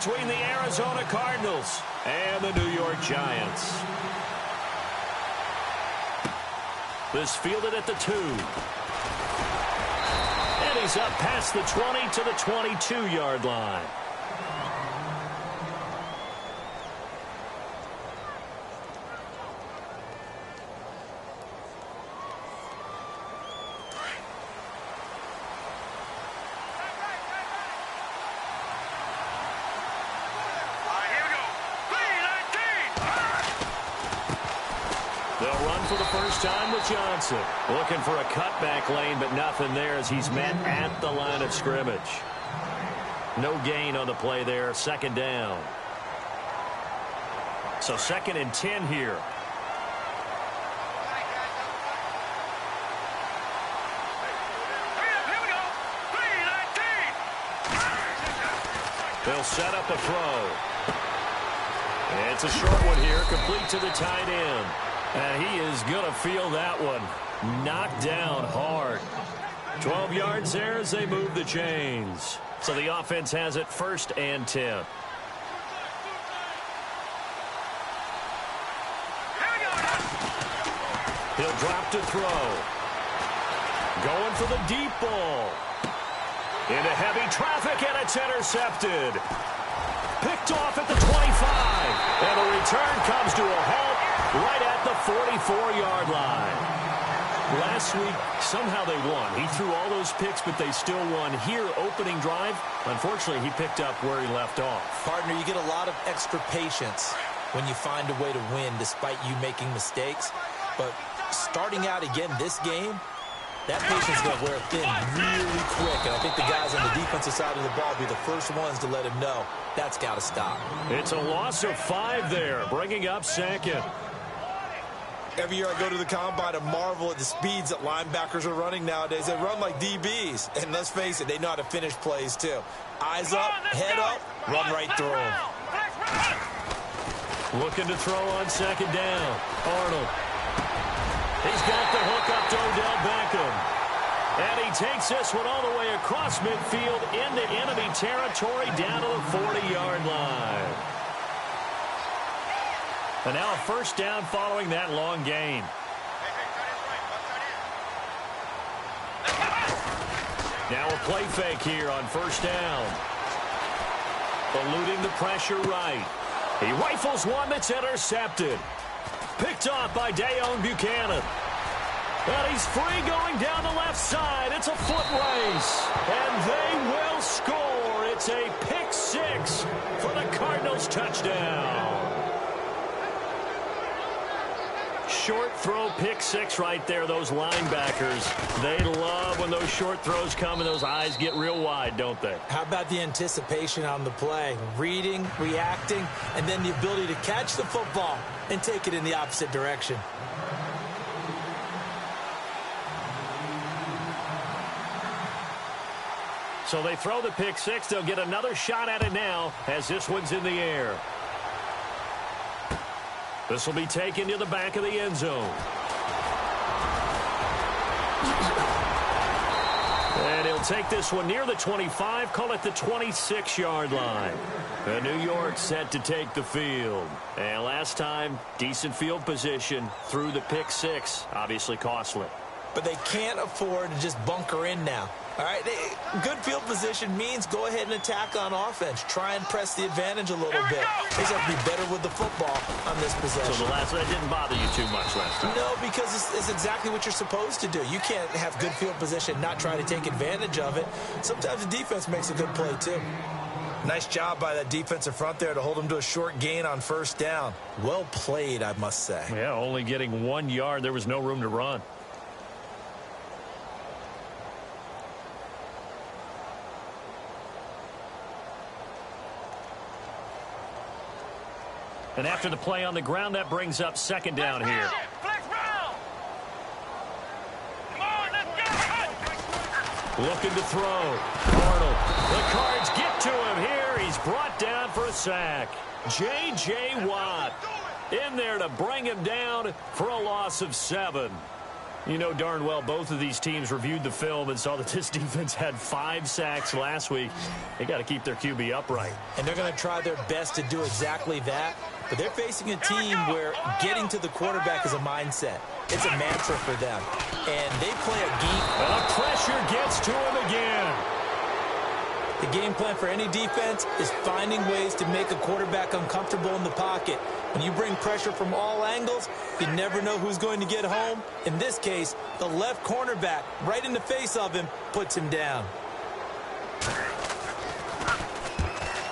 between the Arizona Cardinals and the New York Giants. This fielded at the 2. And he's up past the 20 to the 22-yard line. For the first time with Johnson. Looking for a cutback lane, but nothing there as he's met at the line of scrimmage. No gain on the play there. Second down. So 2nd and 10 here. They'll set up a throw. It's a short one here, complete to the tight end. And he is going to feel that one. Knocked down hard. 12 yards there as they move the chains. So the offense has it 1st and 10. He'll drop to throw. Going for the deep ball. Into heavy traffic, and it's intercepted. Picked off at the 25. And the return comes to a halt right at the 44-yard line. Last week, somehow they won. He threw all those picks, but they still won. Here, opening drive, unfortunately, he picked up where he left off. Partner, you get a lot of extra patience when you find a way to win despite you making mistakes. But starting out again this game, that patience is going to wear thin really quick. And I think the guys on the defensive side of the ball will be the first ones to let him know that's got to stop. It's a loss of 5 there, bringing up 2nd. Every year I go to the combine and marvel at the speeds that linebackers are running nowadays. They run like DBs. And let's face it, they know how to finish plays too. Eyes up, head up, run right through them. Looking to throw on 2nd down. Arnold. He's got the hook up to Odell Beckham. And he takes this one all the way across midfield into enemy territory down to the 40-yard line. And now a 1st down following that long gain. Now a play fake here on 1st down. Eluding the pressure right. He rifles one that's intercepted. Picked off by Dayon Buchanan. And he's free going down the left side. It's a foot race. And they will score. It's a pick 6 for the Cardinals touchdown. Short throw, pick 6 right there. Those linebackers, they love when those short throws come and those eyes get real wide, don't they? How about the anticipation on the play? Reading, reacting, and then the ability to catch the football and take it in the opposite direction. So they throw the pick 6. They'll get another shot at it now as this one's in the air. This will be taken to the back of the end zone. And he'll take this one near the 25, call it the 26-yard line. And New York set to take the field. And last time, decent field position through the pick 6, obviously costly. But they can't afford to just bunker in now. All right, good field position means go ahead and attack on offense. Try and press the advantage a little bit. They just have to be better with the football on this possession. So the last one didn't bother you too much last time? No, because it's exactly what you're supposed to do. You can't have good field position, not try to take advantage of it. Sometimes the defense makes a good play, too. Nice job by that defensive front there to hold him to a short gain on 1st down. Well played, I must say. Yeah, only getting 1 yard. There was no room to run. And after the play on the ground, that brings up 2nd down here. Looking to throw. Arnold. The Cards get to him here. He's brought down for a sack. J.J. Watt in there to bring him down for a loss of 7. You know darn well both of these teams reviewed the film and saw that this defense had 5 sacks last week. They got to keep their QB upright. And they're going to try their best to do exactly that. But they're facing a team where getting to the quarterback is a mindset. It's a mantra for them. And they play a game. And the pressure gets to him again. The game plan for any defense is finding ways to make a quarterback uncomfortable in the pocket. When you bring pressure from all angles, you never know who's going to get home. In this case, the left cornerback, right in the face of him, puts him down.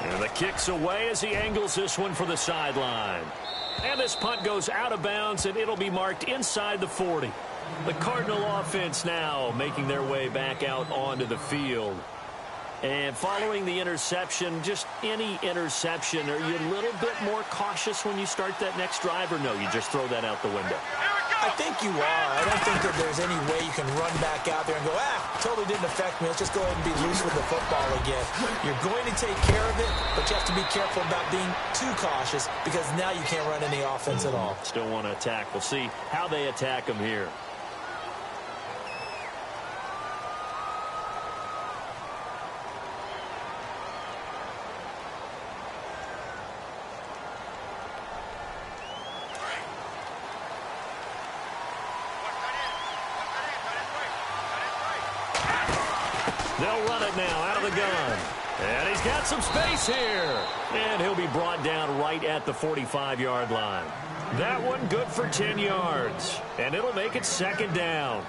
And the kick's away as he angles this one for the sideline. And this punt goes out of bounds, and it'll be marked inside the 40. The Cardinal offense now making their way back out onto the field. And following the interception, just any interception, are you a little bit more cautious when you start that next drive, or no, you just throw that out the window? I think you are. I don't think that there's any way you can run back out there and go, totally didn't affect me. Let's just go ahead and be loose with the football again. You're going to take care of it, but you have to be careful about being too cautious because now you can't run any offense at all. Still want to attack. We'll see how they attack them here. They'll run it now out of the gun. And he's got some space here. And he'll be brought down right at the 45-yard line. That one good for 10 yards. And it'll make it second down.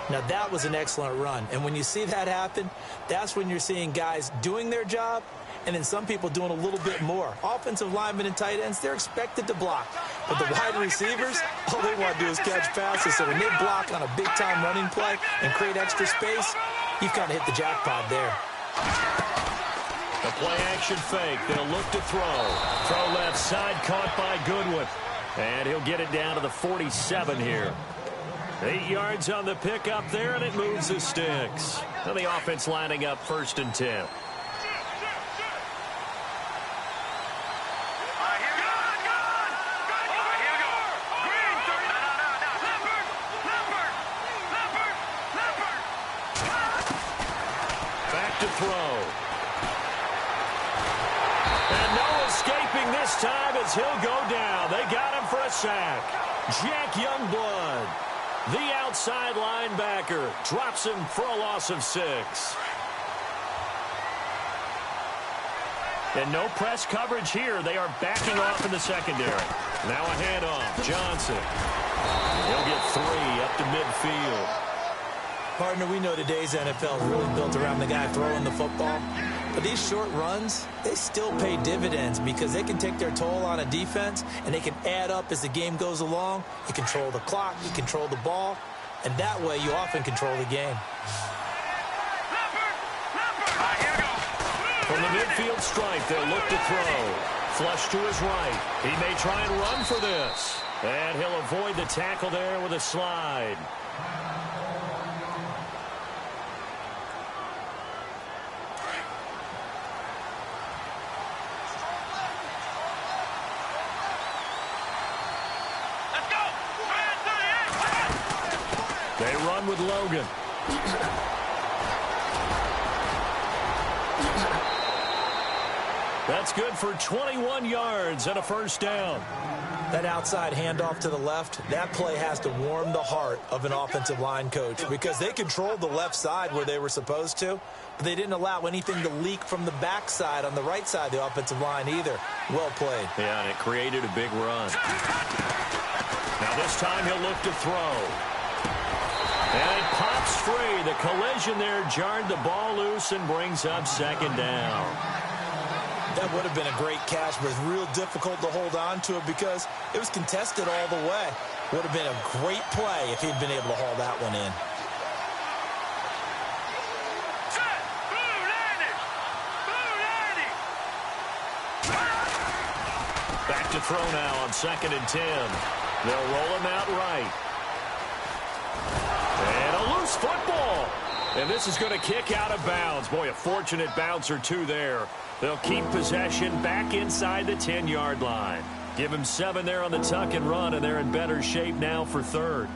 Now, that was an excellent run. And when you see that happen, that's when you're seeing guys doing their job and then some people doing a little bit more. Offensive linemen and tight ends, they're expected to block. But the wide receivers, all they want to do is catch passes. So when they block on a big-time running play and create extra space, you've kind of hit the jackpot there. The play-action fake. They'll look to throw. Throw left side, caught by Goodwin. And he'll get it down to the 47 here. 8 yards on the pickup there, and it moves the sticks. And the offense lining up 1st and 10. Back to throw. And no escaping this time as he'll go down. They got him for a sack. Jack Youngblood, the outside linebacker, drops him for a loss of 6. And no press coverage here. They are backing off in the secondary. Now a handoff. Johnson. He'll get 3 up to midfield. Partner, we know today's NFL is really built around the guy throwing the football. But these short runs, they still pay dividends because they can take their toll on a defense and they can add up as the game goes along. You control the clock, you control the ball, and that way you often control the game. From the midfield stripe, they'll look to throw. Flush to his right. He may try and run for this. And he'll avoid the tackle there with a slide. They run with Logan. That's good for 21 yards and a 1st down. That outside handoff to the left, that play has to warm the heart of an offensive line coach because they controlled the left side where they were supposed to, but they didn't allow anything to leak from the backside on the right side of the offensive line either. Well played. Yeah, and it created a big run. Now this time he'll look to throw. And it pops free. The collision there jarred the ball loose and brings up 2nd down. That would have been a great catch, but it's real difficult to hold on to it because it was contested all the way. Would have been a great play if he'd been able to haul that one in. Back to throw now on 2nd and 10. They'll roll him out right. And a loose football. And this is going to kick out of bounds. Boy, a fortunate bounce or two there. They'll keep possession back inside the 10-yard line. Give him 7 there on the tuck and run, and they're in better shape now for 3rd.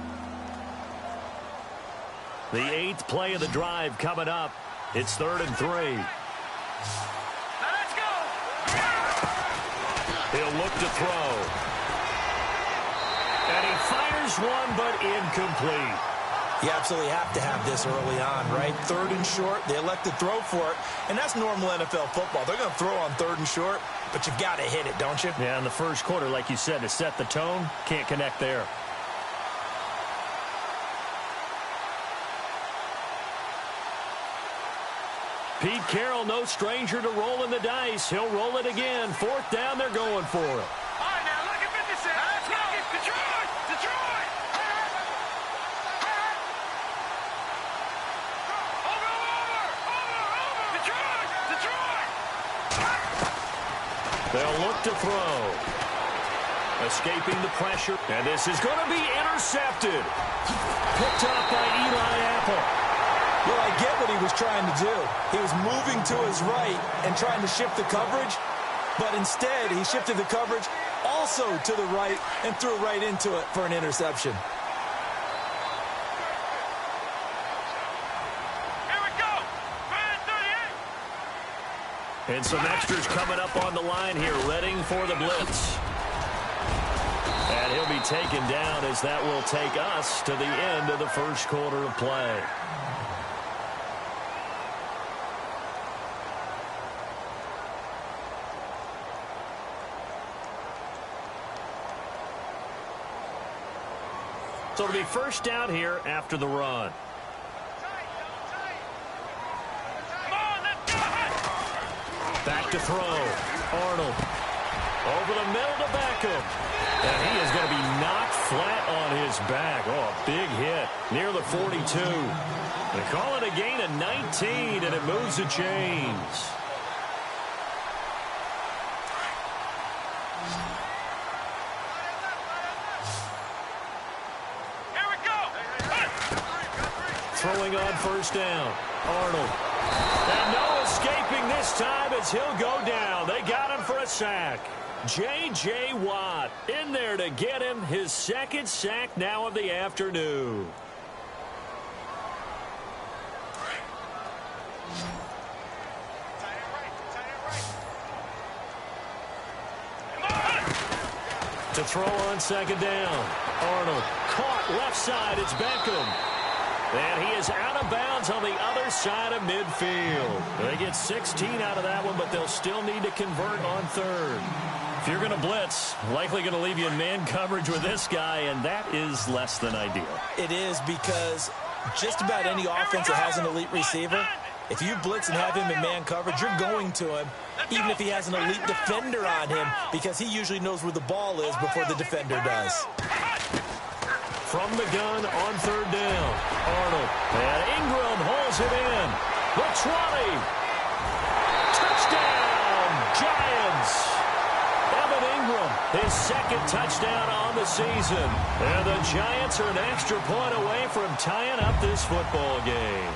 The 8th play of the drive coming up. It's 3rd and 3. Let's go. He'll look to throw. And he fires one, but incomplete. You absolutely have to have this early on, right? 3rd and short, they elect to throw for it, and that's normal NFL football. They're going to throw on 3rd and short, but you've got to hit it, don't you? Yeah, in the first quarter, like you said, to set the tone, can't connect there. Pete Carroll, no stranger to rolling the dice. He'll roll it again. 4th down, they're going for it. All right, now look at 56. Let's go. Detroit. Detroit. Over. Detroit. Detroit. They'll look to throw. Escaping the pressure. And this is going to be intercepted. Picked up by Eli Apple. Well, I get what he was trying to do. He was moving to his right and trying to shift the coverage, but instead he shifted the coverage also to the right and threw right into it for an interception. Here we go. 38. And some extras coming up on the line here, readying for the blitz. And he'll be taken down as that will take us to the end of the first quarter of play. So it'll be first down here after the run. Back to throw. Arnold. Over the middle to Beckham. And he is going to be knocked flat on his back. Oh, a big hit near the 42. They call it a gain of 19, and it moves the chains. Throwing on first down. Arnold. And no escaping this time as he'll go down. They got him for a sack. J.J. Watt in there to get him his 2nd sack now of the afternoon. To throw on 2nd down. Arnold caught left side. It's Beckham. And he is out of bounds on the other side of midfield. They get 16 out of that one, but they'll still need to convert on 3rd. If you're going to blitz, likely going to leave you in man coverage with this guy, and that is less than ideal. It is, because just about any offense that has an elite receiver, if you blitz and have him in man coverage, you're going to him, even if he has an elite defender on him, because he usually knows where the ball is before the defender does. From the gun on 3rd down. Arnold. And Ingram holds it in. The 20. Touchdown, Giants. Evan Ingram, his 2nd touchdown on the season. And the Giants are an extra point away from tying up this football game.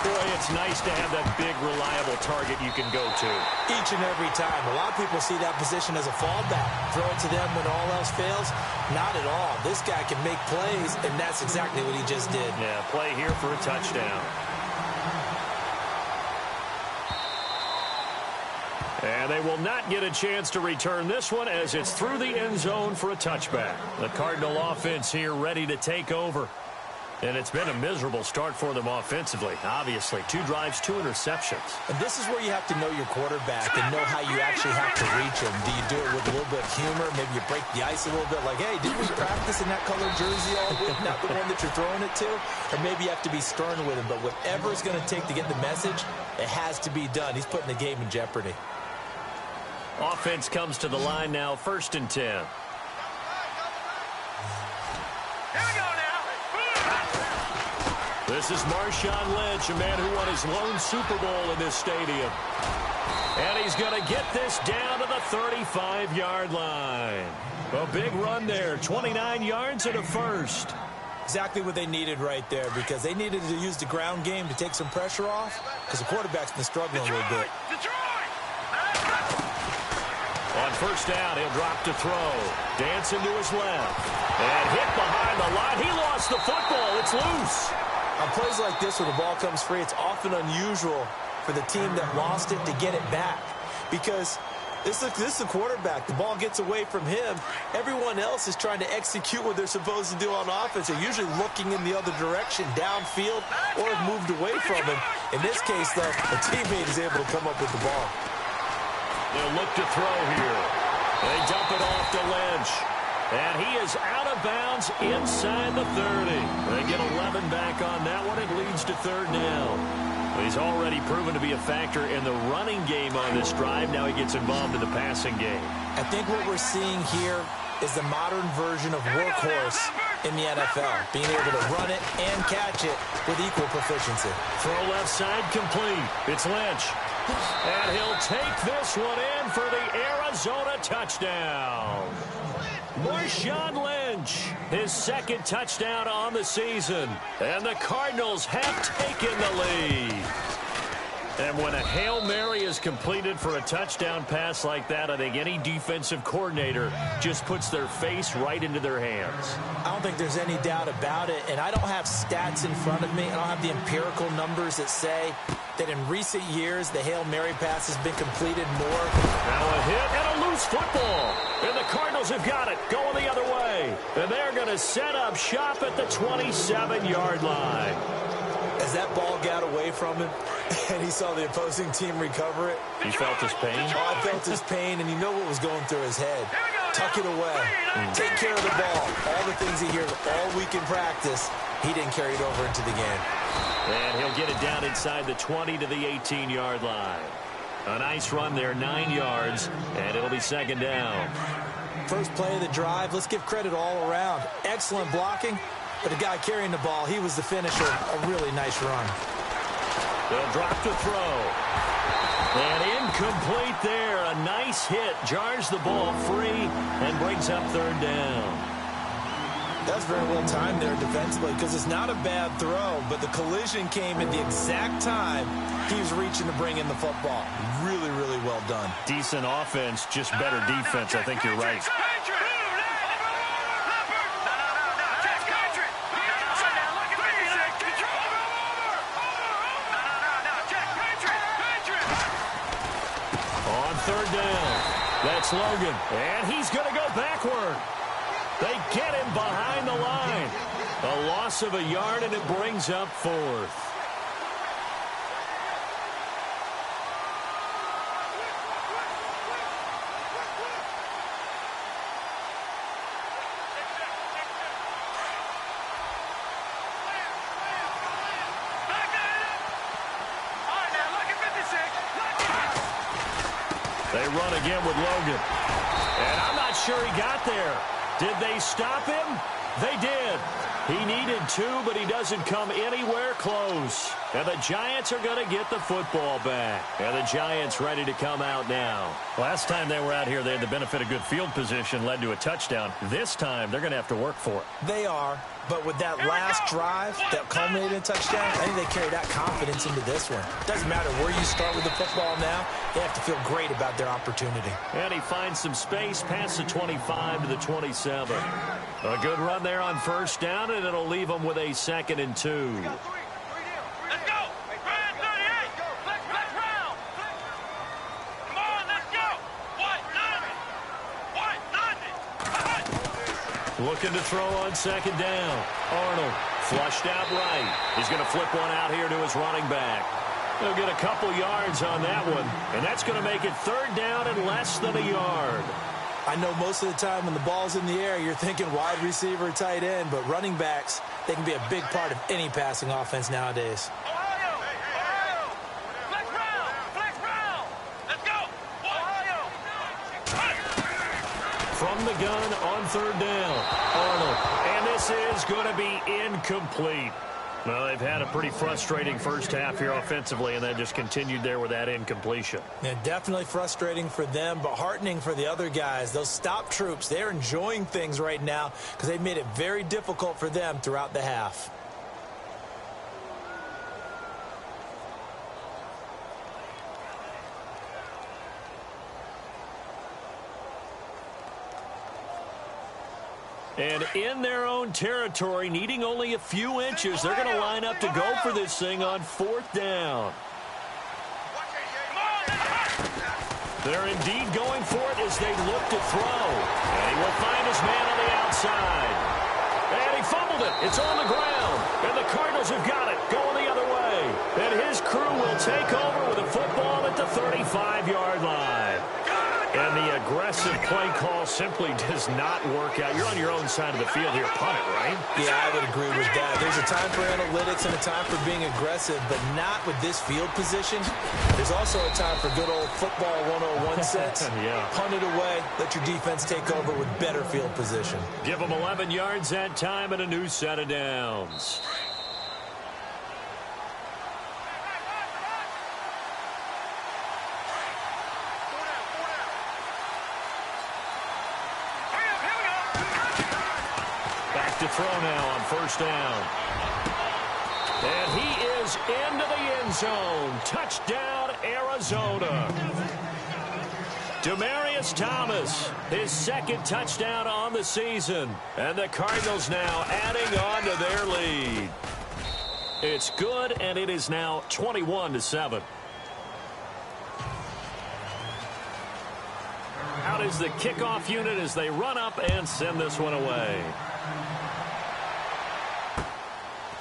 Boy, it's nice to have that big, reliable target you can go to. Each and every time. A lot of people see that position as a fallback. Throw it to them when all else fails. Not at all. This guy can make plays, and that's exactly what he just did. Yeah, play here for a touchdown. And they will not get a chance to return this one as it's through the end zone for a touchback. The Cardinal offense here ready to take over. And it's been a miserable start for them offensively. Obviously, 2 drives, 2 interceptions. And this is where you have to know your quarterback and know how you actually have to reach him. Do you do it with a little bit of humor? Maybe you break the ice a little bit, like, hey, didn't we practice in that colored jersey all week, not the one that you're throwing it to? Or maybe you have to be stern with him. But whatever it's going to take to get the message, it has to be done. He's putting the game in jeopardy. Offense comes to the line now, 1st and 10. This is Marshawn Lynch, a man who won his lone Super Bowl in this stadium. And he's going to get this down to the 35-yard line. A big run there, 29 yards and a first. Exactly what they needed right there, because they needed to use the ground game to take some pressure off, because the quarterback's been struggling a little bit. On first down, he'll drop to throw. Dancing to his left. And hit behind the line. He lost the football. It's loose. On plays like this where the ball comes free, it's often unusual for the team that lost it to get it back because this is the quarterback. The ball gets away from him. Everyone else is trying to execute what they're supposed to do on offense. They're usually looking in the other direction, downfield, or have moved away from him. In this case, though, a teammate is able to come up with the ball. They'll look to throw here. They dump it off to Lynch. And he is out of bounds inside the 30. They get 11 back on that one. It leads to third down. He's already proven to be a factor in the running game on this drive. Now he gets involved in the passing game. I think what we're seeing here is the modern version of workhorse in the NFL, being able to run it and catch it with equal proficiency. Throw left side complete. It's Lynch. And he'll take this one in for the Arizona touchdown. Marshawn Lynch, his second touchdown on the season. And the Cardinals have taken the lead. And when a Hail Mary is completed for a touchdown pass like that, I think any defensive coordinator just puts their face right into their hands. I don't think there's any doubt about it, and I don't have stats in front of me. I don't have the empirical numbers that say that in recent years the Hail Mary pass has been completed more. Now a hit and a loose football. And the Cardinals have got it going the other way. And they're going to set up shop at the 27-yard line. As that ball got away from him and he saw the opposing team recover it. He felt his pain? Oh, I felt his pain, and you know what was going through his head. Tuck it away. Take care of the ball. All the things he hears all week in practice, he didn't carry it over into the game. And he'll get it down inside the 20 to the 18-yard line. A nice run there, 9 yards, and it'll be second down. First play of the drive, let's give credit all around. Excellent blocking. But the guy carrying the ball, he was the finisher. A really nice run. They'll drop to throw. And incomplete there. A nice hit. Jars the ball free and brings up third down. That's very well timed there defensively because it's not a bad throw, but the collision came at the exact time he was reaching to bring in the football. Really, really well done. Decent offense, just better defense. I think you're right. Third down. That's Logan. And he's going to go backward. They get him behind the line. A loss of a yard, and it brings up fourth. They run again with Logan. And I'm not sure he got there. Did they stop him? They did. He needed to, but he doesn't come anywhere close. And the Giants are going to get the football back. And the Giants ready to come out now. Last time they were out here, they had the benefit of good field position, led to a touchdown. This time, they're going to have to work for it. They are. But with that last drive that culminated in a touchdown, I think they carry that confidence into this one. Doesn't matter where you start with the football now, they have to feel great about their opportunity. And he finds some space past the 25 to the 27. A good run there on first down, and it'll leave them with a 2nd and 2. Let's go! Ryan 38! Let's round! Come on, let's go! Looking to throw on second down. Arnold flushed out right. He's going to flip one out here to his running back. He'll get a couple yards on that one, and that's going to make it third down and less than a yard. I know most of the time when the ball's in the air, you're thinking wide receiver, tight end, but running backs, they can be a big part of any passing offense nowadays. Ohio! Flex round! Let's go! Ohio! From the gun on third down, Arnold. And this is going to be incomplete. Well, they've had a pretty frustrating first half here offensively, and then just continued there with that incompletion. Yeah, definitely frustrating for them, but heartening for the other guys. Those stop troops, they're enjoying things right now because they've made it very difficult for them throughout the half. And in their own territory, needing only a few inches, they're going to line up to go for this thing on 4th down. They're indeed going for it as they look to throw. And he will find his man on the outside. And he fumbled it. It's on the ground. And the Cardinals have got it going the other way. And his crew will take over with a football at the 35-yard line. And the aggressive play call simply does not work out. You're on your own side of the field here. Punt it, right? Yeah, I would agree with that. There's a time for analytics and a time for being aggressive, but not with this field position. There's also a time for good old football 101 sense. Yeah. Punt it away. Let your defense take over with better field position. Give them 11 yards that time and a new set of downs. To throw now on 1st down. And he is into the end zone. Touchdown, Arizona. Demaryius Thomas, his 2nd touchdown on the season. And the Cardinals now adding on to their lead. It's good, and it is now 21-7. Out is the kickoff unit as they run up and send this one away.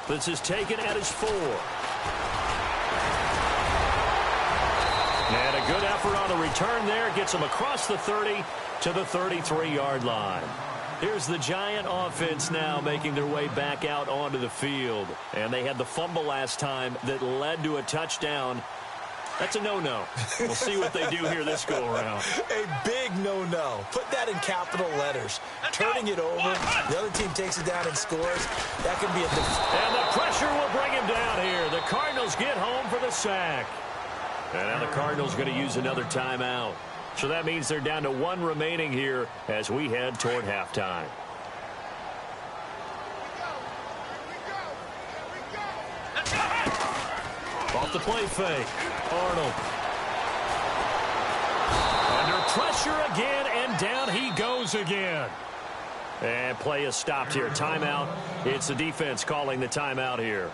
This is taken at his 4. And a good effort on the return there. Gets him across the 30 to the 33-yard line. Here's the Giant offense now making their way back out onto the field. And they had the fumble last time that led to a touchdown. That's a no-no. We'll see what they do here this go-around. A big no-no. Put that in capital letters. Turning it over, the other team takes it down and scores. That could be a... And the pressure will bring him down here. The Cardinals get home for the sack. And now the Cardinals going to use another timeout. So that means they're down to 1 remaining here as we head toward halftime. Off the play fake. Arnold. Under pressure again, and down he goes again. And play is stopped here. Timeout. It's the defense calling the timeout here.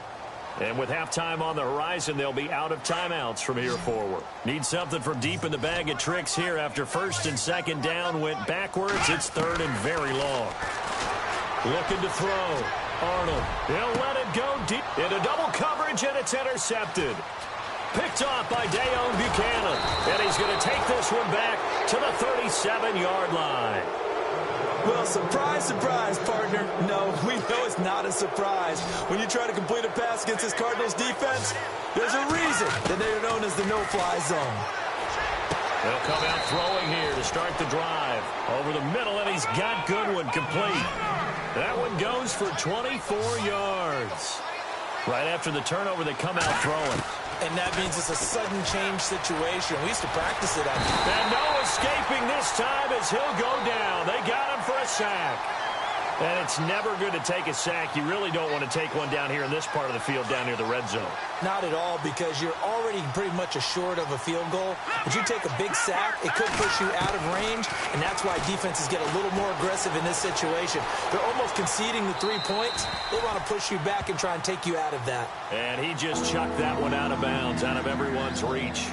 And with halftime on the horizon, they'll be out of timeouts from here forward. Need something from deep in the bag of tricks here after 1st and 2nd down went backwards. It's 3rd and very long. Looking to throw. Arnold. He'll let it go deep into double coverage, and it's intercepted. Picked off by Dayon Buchanan. And he's going to take this one back to the 37-yard line. Well, surprise, surprise, partner. No, we know it's not a surprise. When you try to complete a pass against this Cardinals defense, there's a reason that they are known as the no-fly zone. They'll come out throwing here to start the drive. Over the middle, and he's got Goodwin complete. That one goes for 24 yards. Right after the turnover, they come out throwing. And that means it's a sudden change situation. We used to practice it. And no escaping this time as he'll go down. They got him for a sack. And it's never good to take a sack. You really don't want to take one down here in this part of the field, down near the red zone. Not at all, because you're already pretty much assured of a field goal. But you take a big sack, it could push you out of range, and that's why defenses get a little more aggressive in this situation. They're almost conceding the 3 points. They want to push you back and try and take you out of that. And he just chucked that one out of bounds, out of everyone's reach.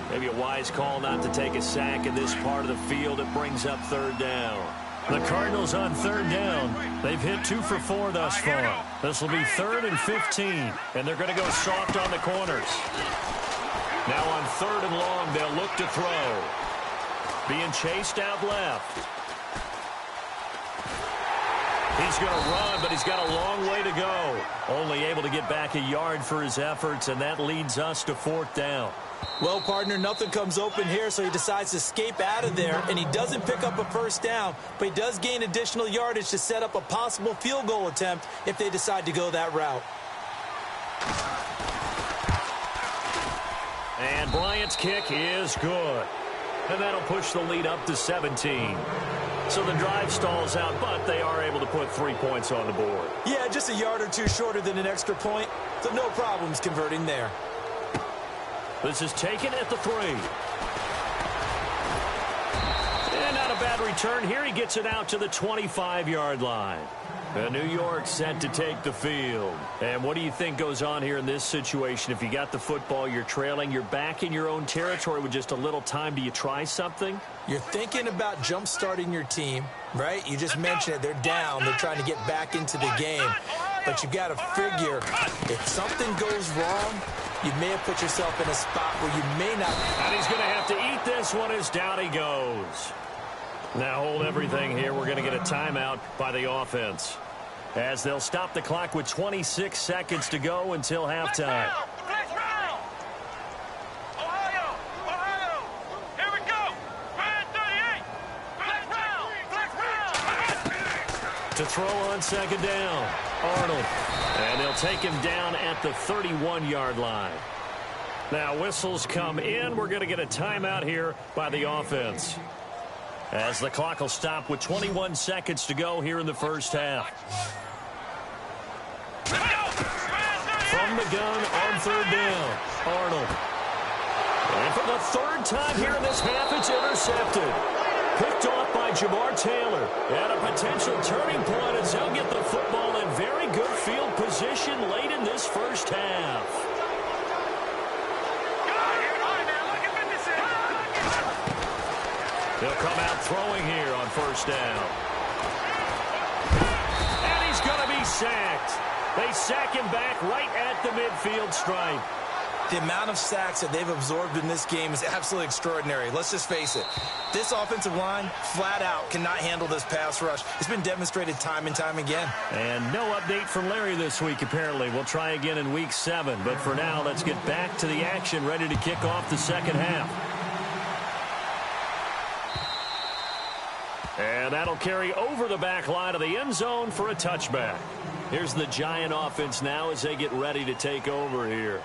Maybe a wise call not to take a sack in this part of the field. It brings up 3rd down. The Cardinals on 3rd down. They've hit 2 for 4 thus far. This will be 3rd and 15, and they're going to go soft on the corners. Now on 3rd and long, they'll look to throw. Being chased out left. He's going to run, but he's got a long way to go. Only able to get back a yard for his efforts, and that leads us to 4th down. Well, partner, nothing comes open here, so he decides to escape out of there, and he doesn't pick up a 1st down, but he does gain additional yardage to set up a possible field goal attempt if they decide to go that route. And Bryant's kick is good. And that'll push the lead up to 17. So the drive stalls out, but they are able to put 3 points on the board. Yeah, just a yard or two shorter than an extra point, so no problems converting there. This is taken at the 3. And out of bad return here. He gets it out to the 25-yard line. New York set to take the field. And what do you think goes on here in this situation? If you got the football, you're trailing, you're back in your own territory with just a little time. Do you try something? You're thinking about jump-starting your team, right? You just mentioned it. They're down. They're trying to get back into the game. But you got to figure, if something goes wrong, you may have put yourself in a spot where you may not. And he's going to have to eat this one as down he goes. Now hold everything here. We're going to get a timeout by the offense, as they'll stop the clock with 26 seconds to go until halftime. Here we go. 38. To throw on second down, Arnold. And they'll take him down at the 31-yard line. Now whistles come in. We're going to get a timeout here by the offense, as the clock will stop with 21 seconds to go here in the first half. From the gun on third down, Arnold. And for the third time here in this half, it's intercepted. Picked off by Jamar Taylor. At a potential turning point as they'll get the football in very good field position late in this first half. They'll come out throwing here on first down. And he's going to be sacked. They sack him back right at the midfield stripe. The amount of sacks that they've absorbed in this game is absolutely extraordinary. Let's just face it. This offensive line, flat out, cannot handle this pass rush. It's been demonstrated time and time again. And no update from Larry this week, apparently. We'll try again in Week 7. But for now, let's get back to the action, ready to kick off the second half. And that'll carry over the back line of the end zone for a touchback. Here's the Giant offense now as they get ready to take over here.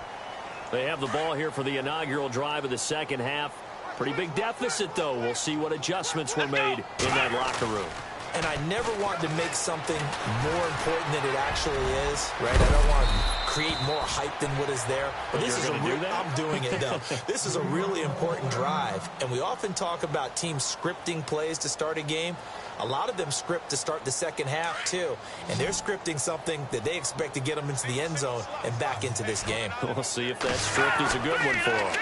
They have the ball here for the inaugural drive of the second half. Pretty big deficit, though. We'll see what adjustments were made in that locker room. And I never want to make something more important than it actually is, right? I don't want to create more hype than what is there. But this is I'm doing it, though. This is a really important drive. And we often talk about teams scripting plays to start a game. A lot of them script to start the second half, too. And they're scripting something that they expect to get them into the end zone and back into this game. We'll see if that script is a good one for them.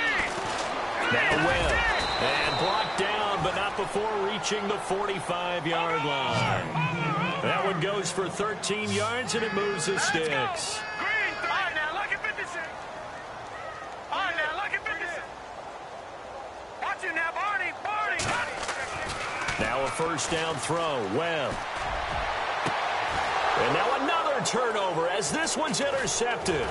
Now Webb. And blocked down, but not before reaching the 45-yard line. That one goes for 13 yards, and it moves the sticks. Now a first down throw. Webb. And now another turnover as this one's intercepted.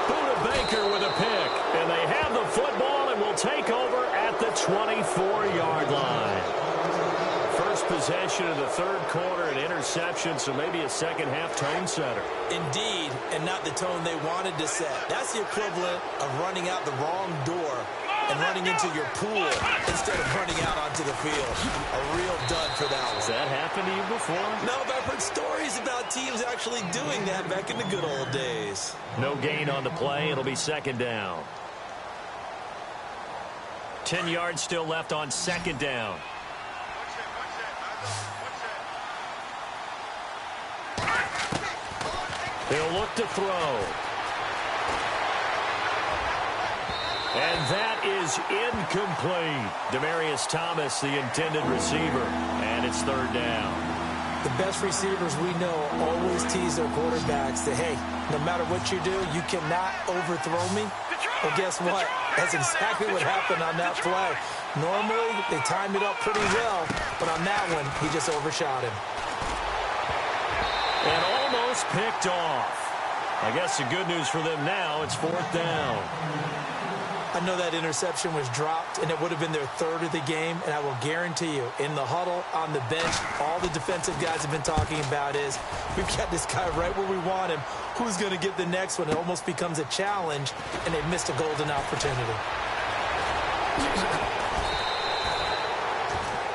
Buda Baker with a pick. And they have the football and will take over at the 24-yard line. First possession of the third quarter, an interception, so maybe a second-half tone setter. Indeed, and not the tone they wanted to set. That's the equivalent of running out the wrong door and running into your pool instead of running out onto the field. A real dud for that one. Has that happened to you before? No, but I've heard stories about teams actually doing that back in the good old days. No gain on the play. It'll be second down. 10 yards still left on second down. They'll look to throw. And that is incomplete. Demaryius Thomas, the intended receiver, and it's third down. The best receivers we know always tease their quarterbacks that, hey, no matter what you do, you cannot overthrow me. Well, guess what? That's exactly what happened on that play. Normally, they timed it up pretty well, but on that one, he just overshot him. And almost picked off. I guess the good news for them now, it's fourth down. I know that interception was dropped, and it would have been their third of the game, and I will guarantee you, in the huddle, on the bench, all the defensive guys have been talking about is, we've got this guy right where we want him. Who's going to get the next one? It almost becomes a challenge, and they missed a golden opportunity.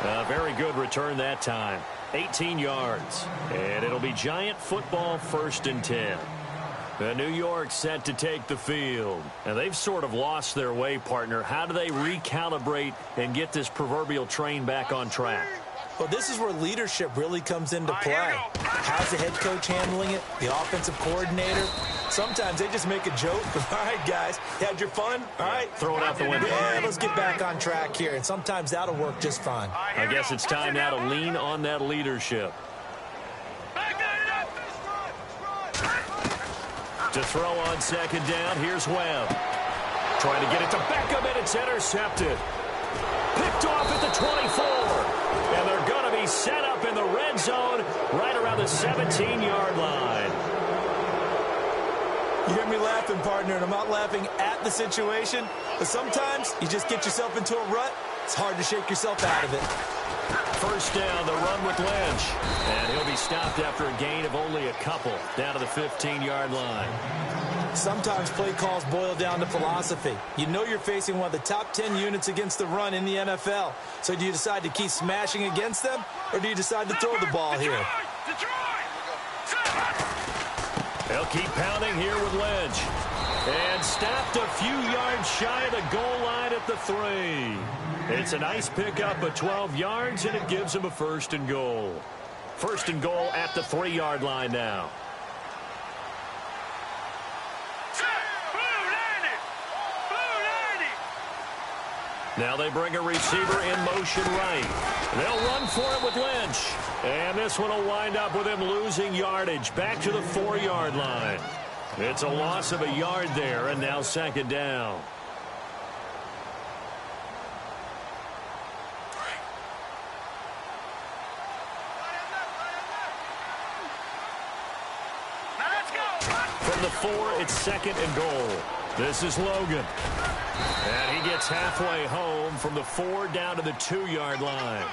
A very good return that time. 18 yards. And it'll be Giant football, 1st and 10. The New York set to take the field. And they've sort of lost their way, partner. How do they recalibrate and get this proverbial train back on track? Well, this is where leadership really comes into play. How's the head coach handling it? The offensive coordinator? Sometimes they just make a joke. All right, guys, you had your fun? All right. Throw it out the window. Yeah, let's get back on track here. And sometimes that'll work just fine. I guess it's time now to lean on that leadership. To throw on second down, here's Webb. Trying to get it to Beckham, and it's intercepted. Picked off at the 24. And they're going to be set up in the red zone right around the 17-yard line. You hear me laughing, partner, and I'm not laughing at the situation, but sometimes you just get yourself into a rut. It's hard to shake yourself out of it. First down, the run with Lynch. And he'll be stopped after a gain of only a couple, down to the 15-yard line. Sometimes play calls boil down to philosophy. You know you're facing one of the top 10 units against the run in the NFL. So do you decide to keep smashing against them, or do you decide to throw the ball here? They'll keep pounding here with Lynch. And stopped a few yards shy of the goal line at the 3. It's a nice pickup of 12 yards, and it gives them a first and goal. First and goal at the 3-yard line now. Now they bring a receiver in motion right. They'll run for it with Lynch. And this one will wind up with him losing yardage back to the 4-yard line. It's a loss of a yard there, and now second down. From the 4, it's second and goal. This is Logan. And he gets halfway home from the 4 down to the 2-yard line.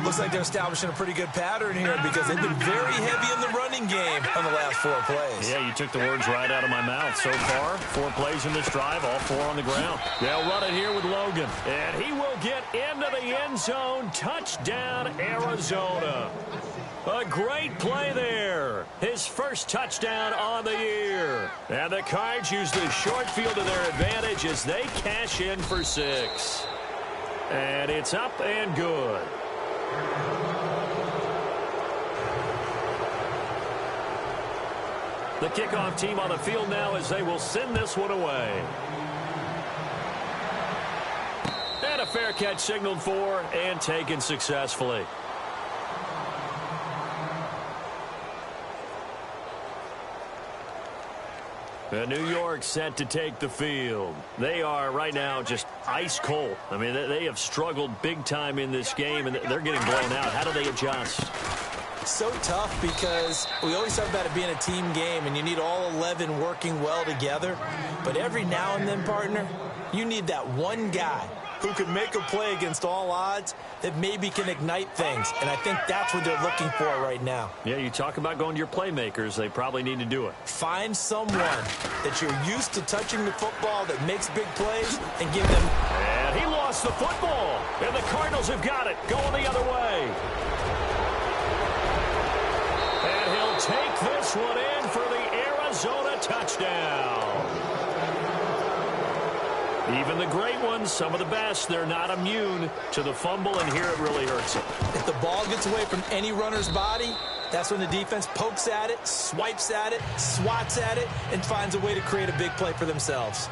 Looks like they're establishing a pretty good pattern here because they've been very heavy in the running game on the last 4 plays. Yeah, you took the words right out of my mouth. So far, 4 plays in this drive, all 4 on the ground. They'll run it here with Logan. And he will get into the end zone. Touchdown, Arizona. A great play there. His first touchdown on the year. And the Cards use the short field to their advantage as they cash in for 6. And it's up and good. The kickoff team on the field now as they will send this one away. And a fair catch signaled for and taken successfully. New York set to take the field. They are right now just ice cold. I mean, they have struggled big time in this game, and they're getting blown out. How do they adjust? So tough because we always talk about it being a team game, and you need all 11 working well together. But every now and then, partner, you need that one guy who can make a play against all odds that maybe can ignite things. And I think that's what they're looking for right now. Yeah, you talk about going to your playmakers. They probably need to do it. Find someone that you're used to touching the football that makes big plays and give them. And he lost the football. And the Cardinals have got it. Going the other way. And he'll take this one in for the Arizona touchdown. Even the great ones, some of the best, they're not immune to the fumble, and here it really hurts them. If the ball gets away from any runner's body, that's when the defense pokes at it, swipes at it, swats at it, and finds a way to create a big play for themselves.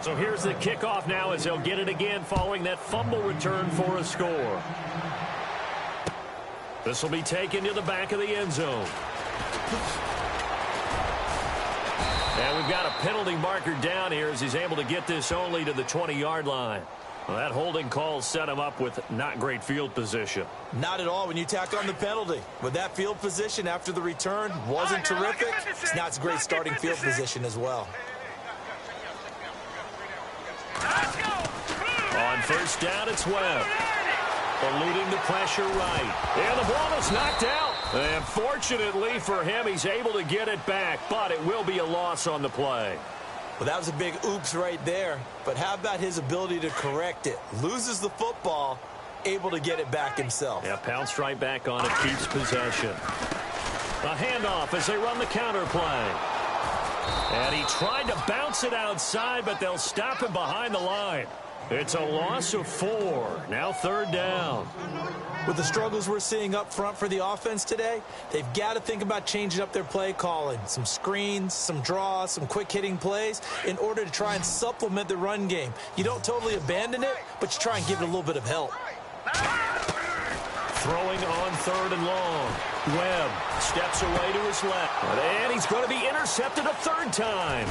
So here's the kickoff now as they'll get it again following that fumble return for a score. This will be taken to the back of the end zone. And we've got a penalty marker down here as he's able to get this only to the 20-yard line. Well, that holding call set him up with not great field position. Not at all when you tack on the penalty. With that field position after the return wasn't terrific, it's not a great starting field position as well. On first down, it's Webb. Eluding the pressure right. And the ball is knocked out. And fortunately for him, he's able to get it back, but it will be a loss on the play. Well, that was a big oops right there. But how about his ability to correct it? Loses the football, able to get it back himself. Yeah, pounced right back on it, keeps possession. A handoff as they run the counter play. And he tried to bounce it outside, but they'll stop him behind the line. It's a loss of 4. Now 3rd down. With the struggles we're seeing up front for the offense today, they've got to think about changing up their play calling. Some screens, some draws, some quick-hitting plays in order to try and supplement the run game. You don't totally abandon it, but you try and give it a little bit of help. Throwing on 3rd and long. Webb steps away to his left. And he's going to be intercepted a 3rd time.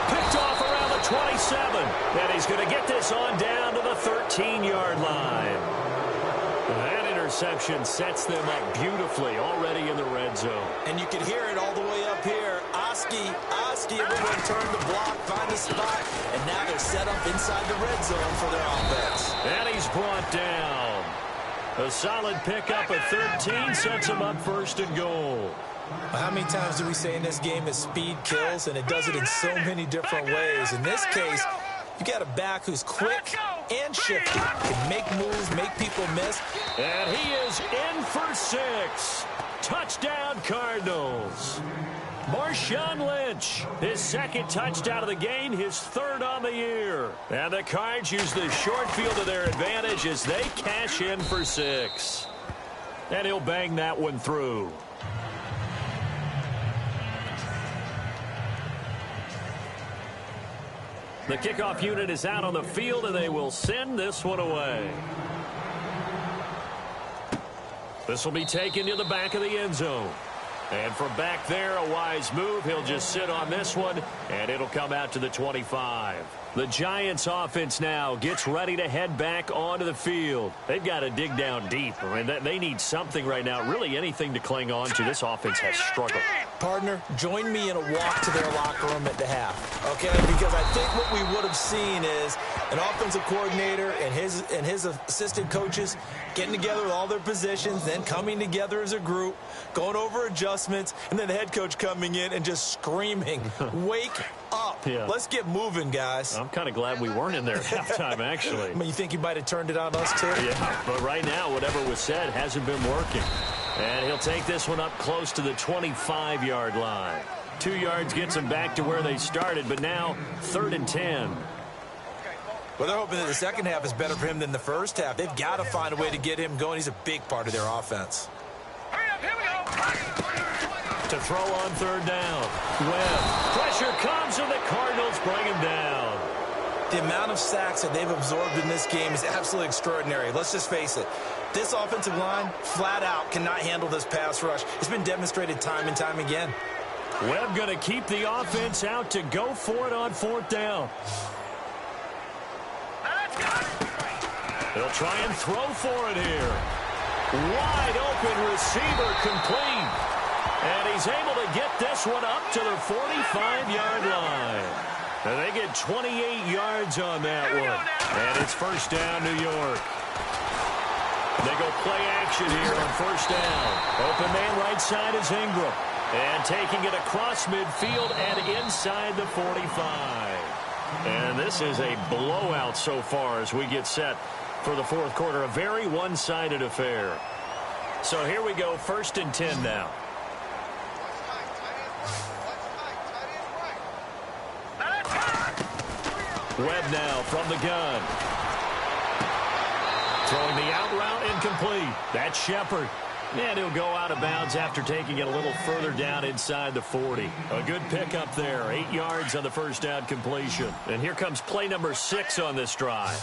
Picked off around the 27. And he's going to get this on down to the 13-yard line. That interception sets them up beautifully already in the red zone. And you can hear it all the way up here. Oski, everyone turn the block, find a spot, and now they're set up inside the red zone for their offense. And he's brought down. A solid pickup at 13 sets him up 1st and goal. How many times do we say in this game that speed kills, and it does it in so many different ways? In this case, you got a back who's quick and shifty, can make moves, make people miss. And he is in for 6. Touchdown, Cardinals. Marshawn Lynch, his 2nd touchdown of the game, his 3rd on the year. And the Cards use the short field to their advantage as they cash in for 6. And he'll bang that one through. The kickoff unit is out on the field, and they will send this one away. This will be taken to the back of the end zone. And from back there, a wise move. He'll just sit on this one, and it'll come out to the 25. The Giants offense now gets ready to head back onto the field. They've got to dig down deep. I mean, they need something right now, really anything to cling on to. This offense has struggled. Partner, join me in a walk to their locker room at the half, okay? Because I think what we would have seen is an offensive coordinator and his assistant coaches getting together with all their positions, then coming together as a group, going over adjustments, and then the head coach coming in and just screaming, wake up. Yeah. Let's get moving, guys. I'm kind of glad we weren't in there at halftime, actually. I mean, you think he might have turned it on us, too? Yeah, but right now, whatever was said hasn't been working. And he'll take this one up close to the 25-yard line. 2 yards gets them back to where they started, but now 3rd and 10. Well, they're hoping that the second half is better for him than the first half. They've got to find a way to get him going. He's a big part of their offense. Here we go. To throw on 3rd down. Webb. Pressure comes, and the Cardinals bring him down. The amount of sacks that they've absorbed in this game is absolutely extraordinary. Let's just face it. This offensive line, flat out, cannot handle this pass rush. It's been demonstrated time and time again. Webb going to keep the offense out to go for it on 4th down. They'll try and throw for it here. Wide open receiver complete. And he's able to get this one up to the 45-yard line. And they get 28 yards on that one. And it's 1st down, New York. They go play action here on 1st down. Open man right side is Ingram. And taking it across midfield and inside the 45. And this is a blowout so far as we get set for the 4th quarter. A very one-sided affair. So here we go, 1st and 10 now. Webb now from the gun. Throwing the out route incomplete. That's Shepard. And he'll go out of bounds after taking it a little further down inside the 40. A good pickup there. 8 yards on the 1st down completion. And here comes play number 6 on this drive.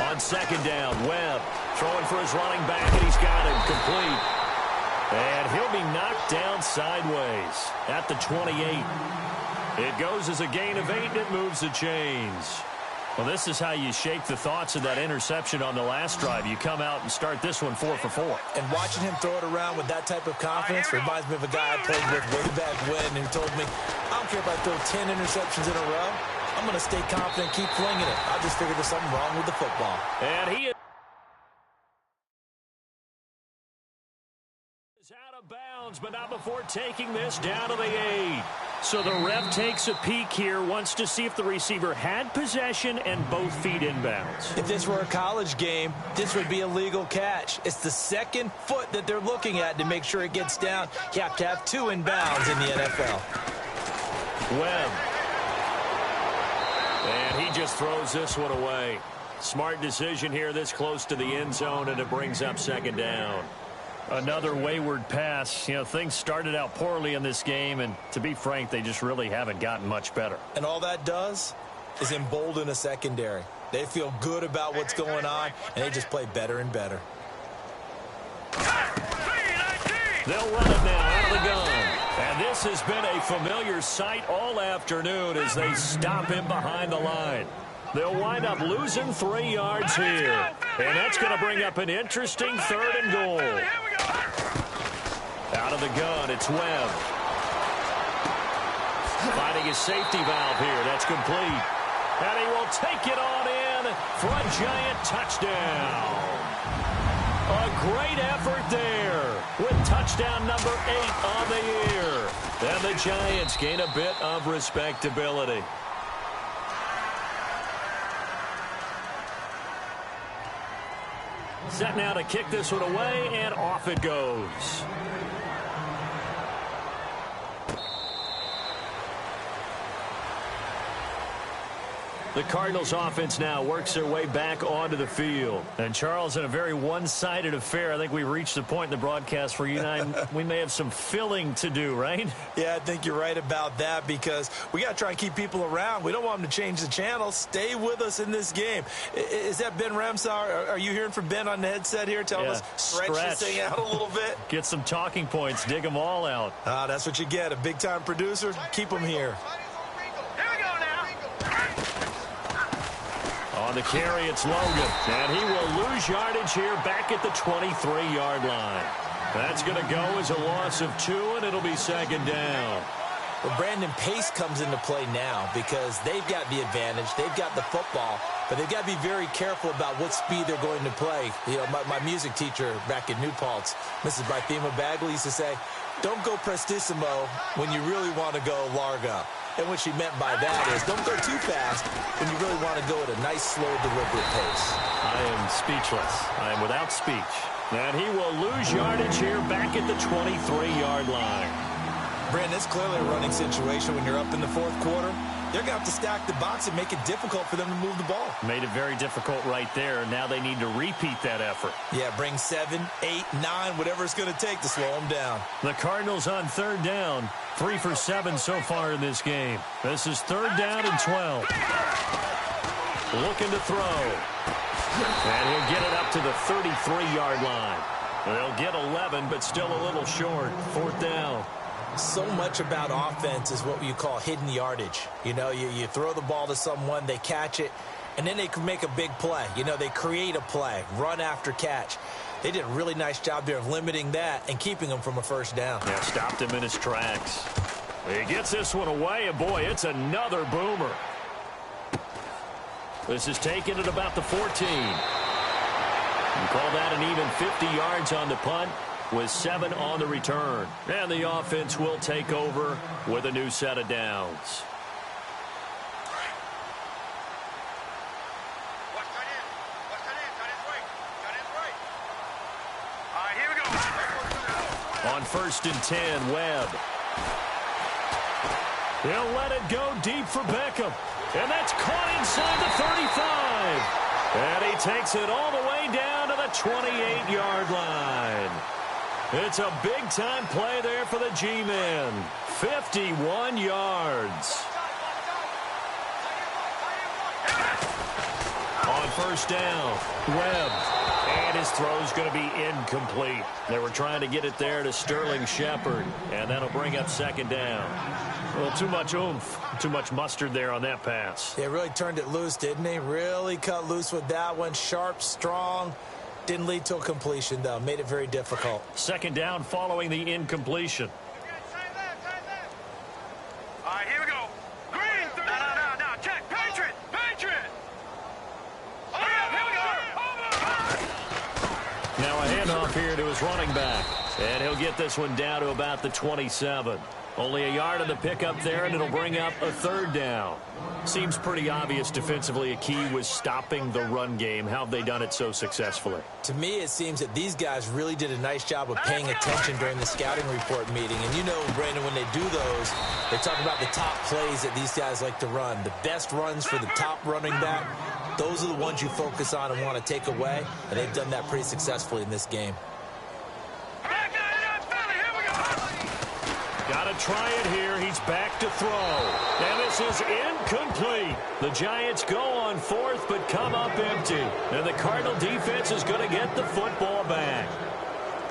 On 2nd down, Webb throwing for his running back, and he's got him complete. And he'll be knocked down sideways at the 28. It goes as a gain of 8, and it moves the chains. Well, this is how you shake the thoughts of that interception on the last drive. You come out and start this one 4 for 4. And watching him throw it around with that type of confidence reminds me of a guy I played with way back when who told me, I don't care if I throw 10 interceptions in a row. I'm going to stay confident, keep flinging it. I just figured there's something wrong with the football. And he is out of bounds, but not before taking this down to the 8. So the ref takes a peek here, wants to see if the receiver had possession and both feet inbounds. If this were a college game, this would be a legal catch. It's the second foot that they're looking at to make sure it gets down. You have to have 2 inbounds in the NFL. Webb And he just throws this one away. Smart decision here this close to the end zone, and it brings up second down. Another wayward pass. You know, things started out poorly in this game, and to be frank, they just really haven't gotten much better. And all that does is embolden a secondary. They feel good about what's going on, and they just play better and better. They'll run it now out of the gun. And this has been a familiar sight all afternoon as they stop him behind the line. They'll wind up losing 3 yards here. And that's going to bring up an interesting 3rd and goal. Out of the gun, it's Webb. Finding his safety valve here. That's complete. And he will take it on in for a giant touchdown. A great effort there with touchdown number 8 on the year. And the Giants gain a bit of respectability. Set now to kick this one away, and off it goes. The Cardinals offense now works their way back onto the field. And Charles, in a very one-sided affair, I think we reached the point in the broadcast where you and I, we may have some filling to do, right? Yeah, I think you're right about that because we got to try and keep people around. We don't want them to change the channel. Stay with us in this game. Is that Ben Ramsauer? Are you hearing from Ben on the headset here? Tell us, stretch this thing out a little bit. Get some talking points. Dig them all out. That's what you get. A big-time producer. Keep them here. On the carry, it's Logan. And he will lose yardage here back at the 23-yard line. That's going to go as a loss of 2, and it'll be second down. Well, Brandon, pace comes into play now because they've got the advantage. They've got the football, but they've got to be very careful about what speed they're going to play. You know, my music teacher back in New Paltz, Mrs. Bythema Bagley, used to say, don't go prestissimo when you really want to go largo. And what she meant by that is don't go too fast when you really want to go at a nice, slow, deliberate pace. I am speechless. I am without speech. And he will lose yardage here back at the 23-yard line. Brandon, it's clearly a running situation when you're up in the 4th quarter. They're going to have to stack the box and make it difficult for them to move the ball. Made it very difficult right there. Now they need to repeat that effort. Yeah, bring 7, 8, 9, whatever it's going to take to slow them down. The Cardinals on 3rd down. 3 for 7 so far in this game. This is 3rd down and 12. Looking to throw. And he'll get it up to the 33-yard line. They'll get 11, but still a little short. 4th down. So much about offense is what you call hidden yardage. You know, you throw the ball to someone, they catch it, and then they can make a big play. You know, they create a play, run after catch. They did a really nice job there of limiting that and keeping him from a 1st down. Yeah, stopped him in his tracks. He gets this one away, and boy, it's another boomer. This is taken at about the 14. You call that an even 50 yards on the punt with 7 on the return. And the offense will take over with a new set of downs. On 1st and 10, Webb. He'll let it go deep for Beckham. And that's caught inside the 35. And he takes it all the way down to the 28-yard line. It's a big-time play there for the G-men. 51 yards. On 1st down, Webb. And his throw's going to be incomplete. They were trying to get it there to Sterling Shepard. And that'll bring up 2nd down. Well, too much oomph, too much mustard there on that pass. They really turned it loose, didn't they? Really cut loose with that one. Sharp, strong. Didn't lead to a completion, though. Made it very difficult. 2nd down following the incompletion. All right, here we go. Green. No. Check. Patriot. Here we go. Now a handoff here to his running back. And he'll get this one down to about the 27. Only a yard on the pickup there, and it'll bring up a third down. Seems pretty obvious defensively a key was stopping the run game. How have they done it so successfully? To me, it seems that these guys really did a nice job of paying attention during the scouting report meeting. And you know, Brandon, when they do those, they talk about the top plays that these guys like to run. The best runs for the top running back, those are the ones you focus on and want to take away. And they've done that pretty successfully in this game. Got to try it here. He's back to throw. And this is incomplete. The Giants go on fourth, but come up empty. And the Cardinal defense is going to get the football back.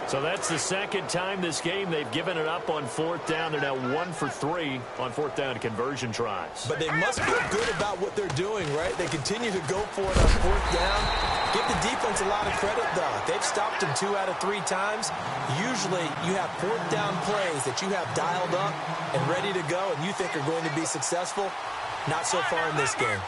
So that's the second time this game they've given it up on fourth down. They're now 1 for 3 on fourth down conversion tries. But they must feel good about what they're doing, right? They continue to go for it on fourth down. Give the defense a lot of credit, though. They've stopped them 2 out of 3 times. Usually you have fourth down plays that you have dialed up and ready to go and you think are going to be successful. Not so far in this game.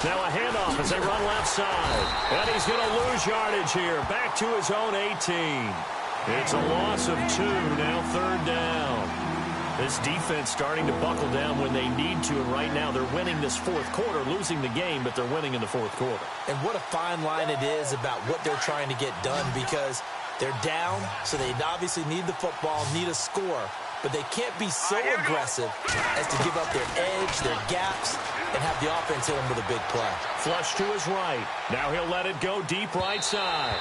Now a handoff as they run left side. And he's going to lose yardage here. Back to his own 18. It's a loss of 2, now third down. This defense starting to buckle down when they need to, and right now they're winning this fourth quarter, losing the game, but they're winning in the fourth quarter. And what a fine line it is about what they're trying to get done, because they're down, so they obviously need the football, need a score, but they can't be so aggressive as to give up their edge, their gaps, and have the offense hit them with a big play. Flush to his right. Now he'll let it go deep right side.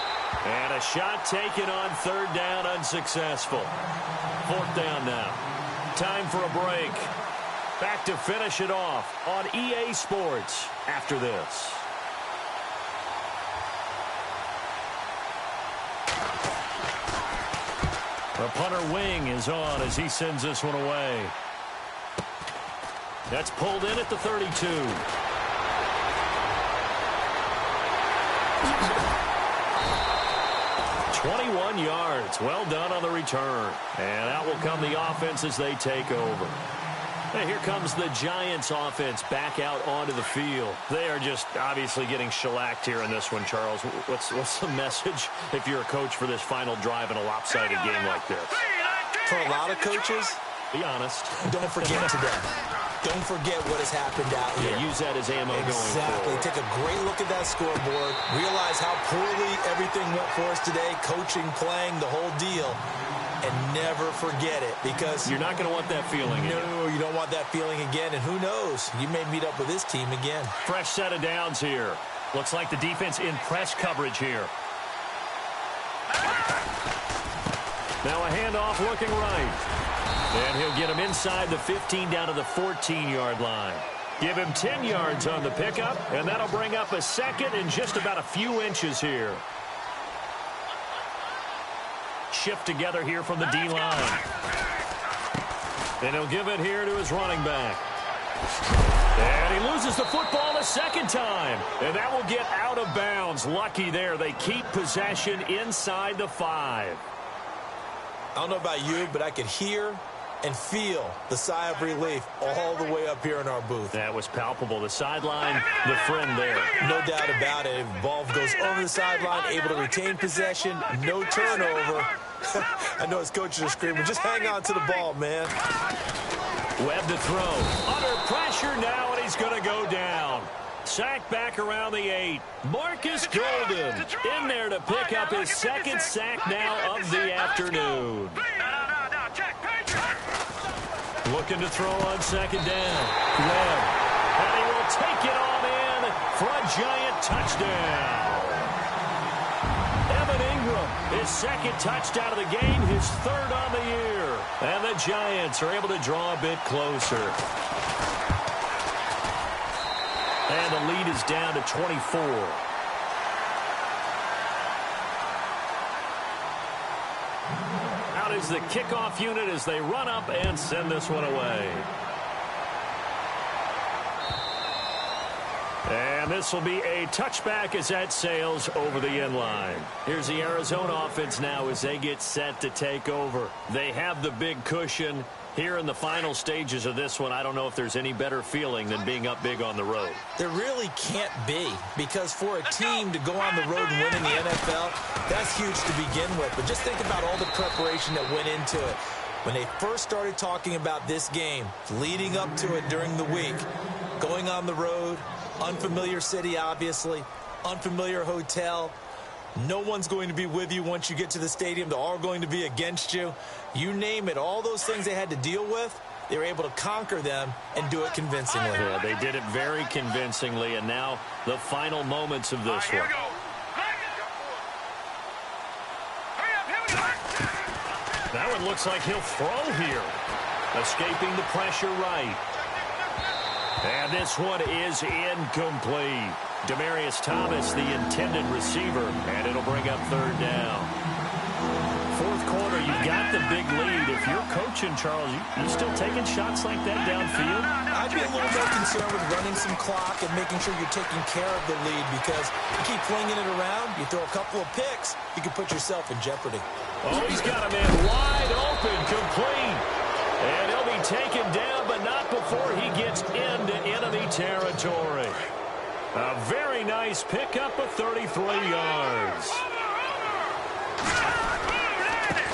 And a shot taken on third down, unsuccessful. Fourth down now. Time for a break. Back to finish it off on EA Sports after this. The punter wing is on as he sends this one away. That's pulled in at the 32. "21 yards. Well done on the return. And out will come the offense as they take over. And here comes the Giants offense back out onto the field. They are just obviously getting shellacked here in this one, Charles. What's the message if you're a coach for this final drive in a lopsided game like this? For a lot of coaches, be honest. Don't forget today. Don't forget what has happened out here. Yeah, use that as ammo going Exactly. forward. Take a great look at that scoreboard. Realize how poorly everything went for us today. Coaching, playing, the whole deal. And never forget it, because you're not going to want that feeling. No, you don't want that feeling again. And who knows? You may meet up with this team again. Fresh set of downs here. Looks like the defense in press coverage here. Now a handoff looking right. And he'll get him inside the 15 down to the 14-yard line. Give him 10 yards on the pickup, and that'll bring up a second and just about a few inches here. Shift together here from the D-line. And he'll give it here to his running back. And he loses the football a second time. And that will get out of bounds. Lucky there. They keep possession inside the 5. I don't know about you, but I could hear and feel the sigh of relief all the way up here in our booth. That was palpable. The sideline, the friend there. No doubt about it. Ball goes over the sideline, able to retain possession, no turnover. I know his coaches are screaming, just hang on to the ball, man. Webb to throw. Under pressure now, and he's going to go down. Sack back around the 8. Marcus Golden in there to pick up his second sack now of the afternoon. Looking to throw on second down. Webb. And he will take it on in for a Giant touchdown. Evan Ingram, his second touchdown of the game, his third on the year. And the Giants are able to draw a bit closer. And the lead is down to 24. Out is the kickoff unit as they run up and send this one away. And this will be a touchback as that sails over the end line. Here's the Arizona offense now as they get set to take over. They have the big cushion. Here in the final stages of this one, I don't know if there's any better feeling than being up big on the road. There really can't be, because for a team to go on the road and win in the NFL, that's huge to begin with. But just think about all the preparation that went into it. When they first started talking about this game, leading up to it during the week, going on the road, unfamiliar city, obviously, unfamiliar hotel. No one's going to be with you once you get to the stadium. They're all going to be against you. You name it, all those things they had to deal with, they were able to conquer them and do it convincingly. Yeah, they did it very convincingly, and now the final moments of this one. That one looks like he'll throw here. Escaping the pressure right. And this one is incomplete. Demaryius Thomas, the intended receiver, and it'll bring up third down. Fourth quarter, you've got the big lead. If you're coaching, Charles, you still taking shots like that downfield? I'd be a little more concerned with running some clock and making sure you're taking care of the lead, because you keep flinging it around, you throw a couple of picks, you can put yourself in jeopardy. Oh, he's got him in wide open, complete. And he'll be taken down, but not before he gets into enemy territory. A very nice pickup of 33 yards.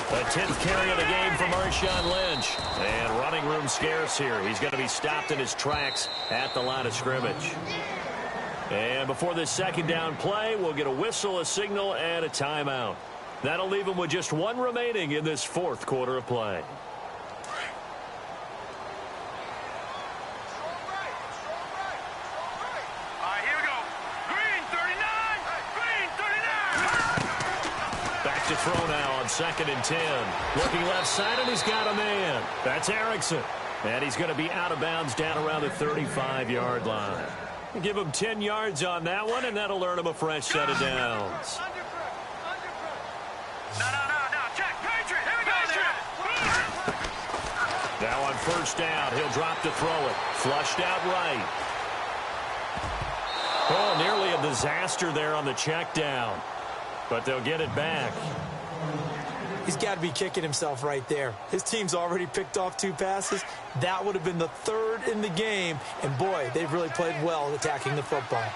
The 10th carry of the game for Marshawn Lynch. And running room scarce here. He's going to be stopped in his tracks at the line of scrimmage. And before this second down play, we'll get a whistle, a signal, and a timeout. That'll leave him with just one remaining in this fourth quarter of play. To throw now on 2nd and 10. Looking left side, and he's got a man. That's Erickson. And he's going to be out of bounds down around the 35-yard line. Give him 10 yards on that one, and that'll earn him a fresh set of downs. Now on first down, he'll drop to throw it. Flushed out right. Oh, nearly a disaster there on the check down. But they'll get it back. He's got to be kicking himself right there. His team's already picked off 2 passes. That would have been the 3rd in the game. And, boy, they've really played well attacking the football.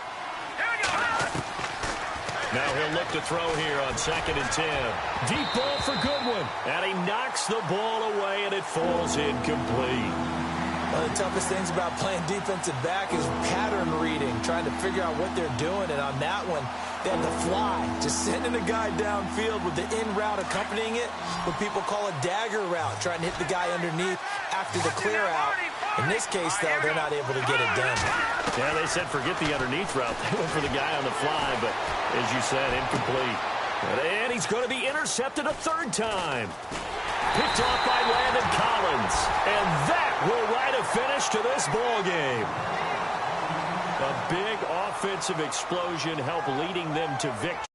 Now he'll look to throw here on 2nd and 10. Deep ball for Goodwin. And he knocks the ball away, and it falls incomplete. One of the toughest things about playing defensive back is pattern reading, trying to figure out what they're doing. And on that one, they had to fly, just sending a guy downfield with the in route accompanying it, what people call a dagger route, trying to hit the guy underneath after the clear out. In this case, though, they're not able to get it done. Yeah, they said forget the underneath route. They went for the guy on the fly, but as you said, incomplete. And he's going to be intercepted a 3rd time. Picked off by Landon Collins. And that will write a finish to this ball game. A big offensive explosion helped leading them to victory.